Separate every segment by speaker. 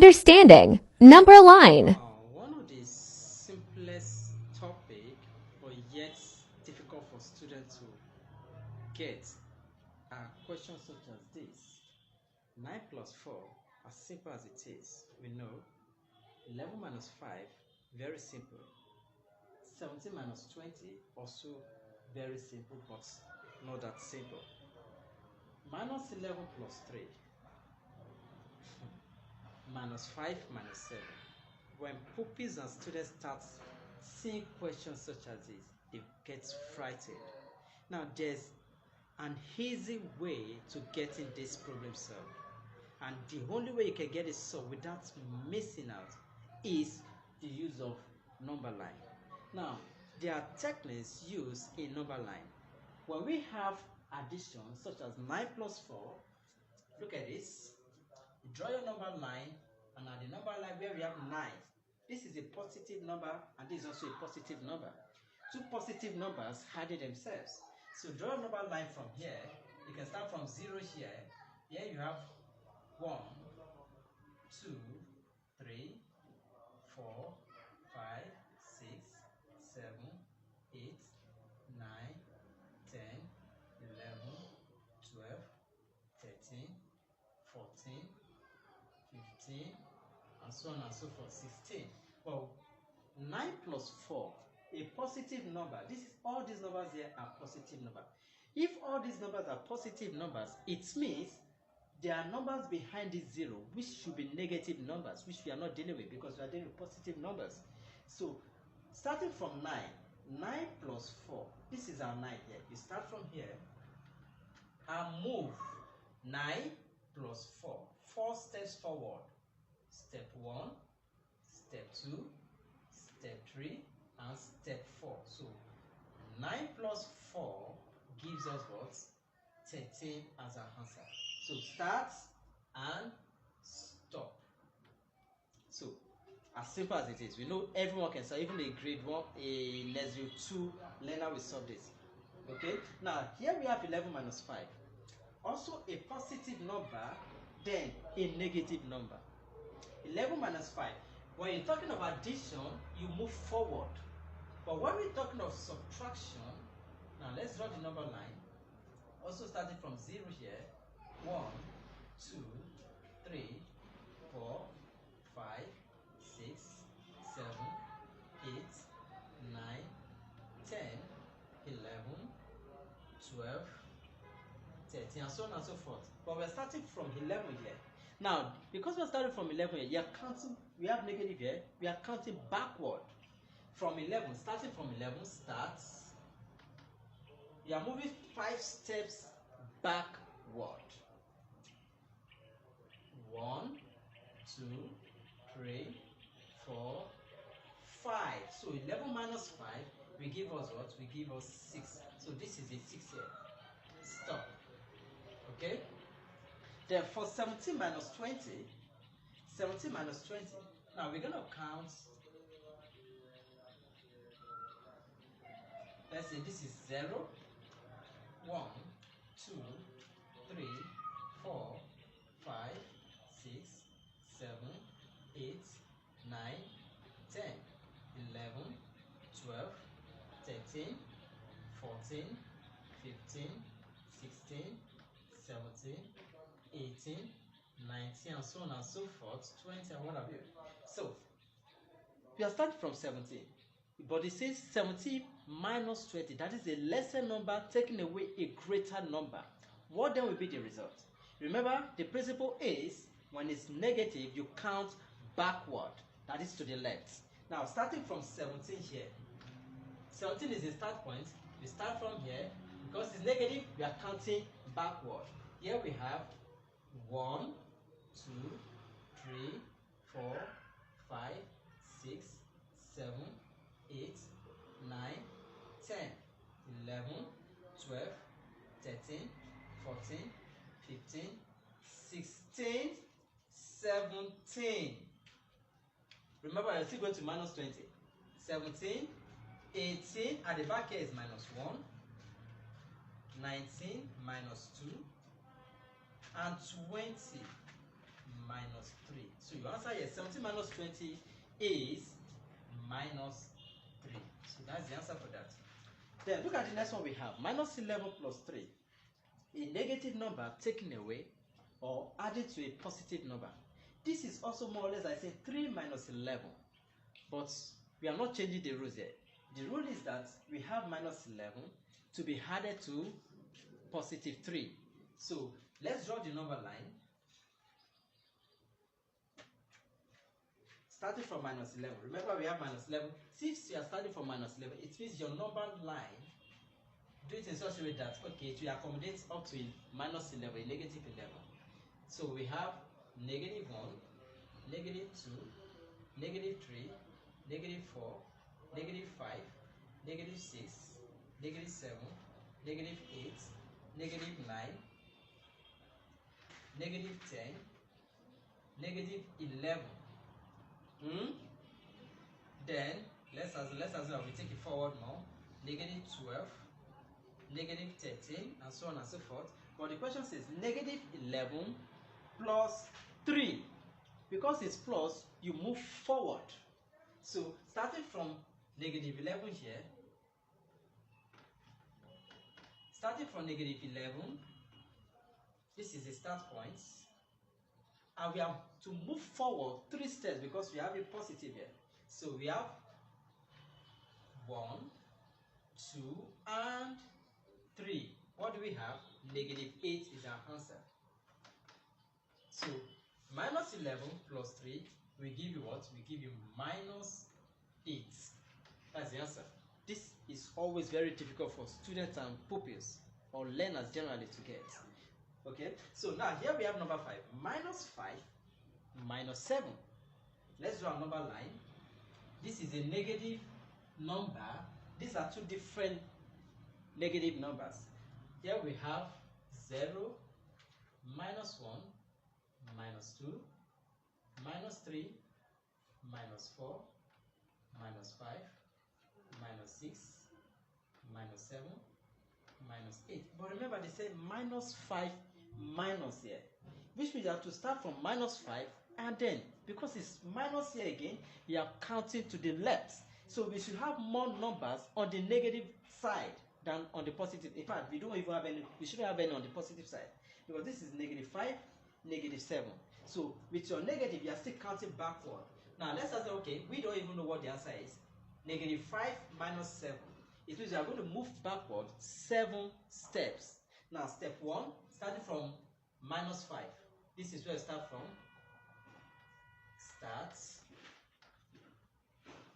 Speaker 1: understanding. Number line.
Speaker 2: One of the simplest topic, but yet difficult for students to get, are questions such as this. 9 plus 4, as simple as it is, we know. 11 minus 5, very simple. 17 minus 20, also very simple, but not that simple. Minus 11 plus 3, minus 5 minus 7. When pupils and students start seeing questions such as this, they get frightened. Now, there's an easy way to getting this problem solved. And the only way you can get it solved without missing out is the use of number line. Now, there are techniques used in number line. When we have addition such as 9 plus 4, look at this. Draw your number line, and at the number line where we have 9, this is a positive number and this is also a positive number. Two positive numbers added themselves. So draw a number line from here. You can start from 0 here. Here you have 1, 2, 3, 4, 5, 6, 7, 8, 9, 10, 11, 12, 13, 14, 15, and so on and so forth, 16. Well, 9 plus 4, a positive number. All these numbers here are positive numbers. If all these numbers are positive numbers, it means there are numbers behind this 0 which should be negative numbers, which we are not dealing with because we are dealing with positive numbers. So starting from 9, 9 plus 4, this is our 9 here. You start from here and move 9 plus 4. 4 steps forward. Step 1, step 2, step 3, and step 4. So 9 plus 4 gives us what? 13 as our answer. So start and stop. So as simple as it is, we know everyone can solve, even a grade 1, a level 2 learner will solve this. Okay, now here we have 11 minus 5. Also a positive number, then a negative number. 11 minus 5. When you're talking of addition, you move forward. But when we're talking of subtraction, now let's draw the number line. Also starting from 0 here. 1, 2, 3, 4, 5, 6, 7, 8, 9, 10, 11, 12, 13, and so on and so forth. But we're starting from 11 here. Now, because we're starting from 11 here, you're counting, we have negative here, we are counting backward. From 11, starting from 11, starts. You are moving 5 steps backward. 1, 2, 3, 4, 5. So 11 minus 5 will give us what? Will give us 6. So this is a 6 here. Stop. Okay? Then for 17 minus 20, 17 minus 20, now we're going to count. Let's say this is 0, 1, 2, 3, 4, 5, 6, 7, 8, 9, 10, 11, 12, 13, 14, 15, 16, 17, 18, 19, and so on and so forth, 20, and what have you. So, we are starting from 17. But it says 17 minus 20. That is a lesser number taking away a greater number. What then will be the result? Remember, the principle is when it's negative, you count backward. That is to the left. Now, starting from 17 here. 17 is the start point. We start from here. Because it's negative, we are counting backward. Here we have 1, 2, 3, 4, 5, 6, 7, 8, 9, 10, 11, 12, 13, 14, 15, 16, 17. Remember, you're still going to minus 20. 17, 18, at the back here is minus 1, 19 minus 2, and 20 minus 3. So your answer here, 17 minus 20 is minus 3. So that's the answer for that. Then look at the next one we have. Minus 11 plus 3. A negative number taken away or added to a positive number. This is also more or less like say 3 minus 11. But we are not changing the rules here. The rule is that we have minus 11 to be added to positive 3. So let's draw the number line. Starting from minus 11. Remember we have minus 11. Since you are starting from minus 11, it means your number line, do it in such a way that, okay, it will accommodate up to minus 11, negative 11. So we have negative 1, negative 2, negative 3, negative 4, negative 5, negative 6, negative 7, negative 8, negative 9, negative 10, negative 11. Then let's assume that we take it forward now. Negative 12, negative 13, and so on and so forth. But the question says negative 11 plus 3. Because it's plus, you move forward. So starting from negative 11 here, starting from negative 11, this is the start point. And we have to move forward 3 steps because we have a positive here. So we have 1, 2, and 3. What do we have? Negative 8 is our answer. So minus 11 plus 3 will give you what? We give you minus 8. That's the answer. This is always very difficult for students and pupils or learners generally to get. Okay, so now here we have number 5. Minus 5 minus 7. Let's draw a number line. This is a negative number. These are two different negative numbers. Here we have 0, minus 1, minus 2, minus 3, minus 4, minus 5, minus 6, minus 7, minus 8. But remember they say minus 5 minus here, which means you have to start from minus 5 and then because it's minus here again, you are counting to the left. So we should have more numbers on the negative side than on the positive. In fact, we don't even have any, we shouldn't have any on the positive side because this is negative 5, negative 7. So with your negative, you are still counting backward. Now let's say, okay, we don't even know what the answer is. Negative 5 minus 7. It means you are going to move backward 7 steps. Now step 1, starting from minus 5. This is where you start from. Start.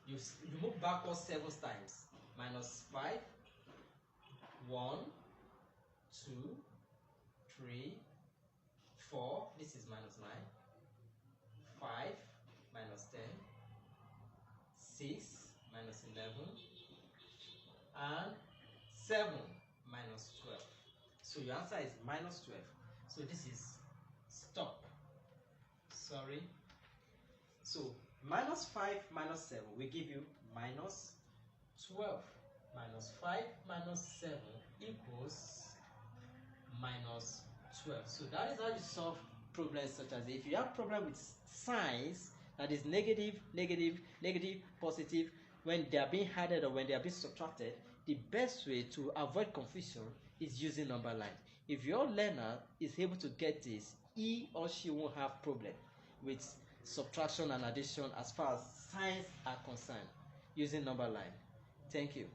Speaker 2: You move backwards 7 times. Minus 5, 1, 2, 3, 4. This is minus 9. 5 minus 10. 6 minus 11. And 7 minus 12. So your answer is minus 12. So this is stop. Sorry. So minus 5 minus 7 will give you minus 12. Minus 5 minus 7 equals minus 12. So that is how you solve problems such as if you have problem with signs that is negative, negative, negative, positive, when they are being added or when they are being subtracted, the best way to avoid confusion is using number line. If your learner is able to get this, he or she won't have problem with subtraction and addition as far as signs are concerned using number line. Thank you.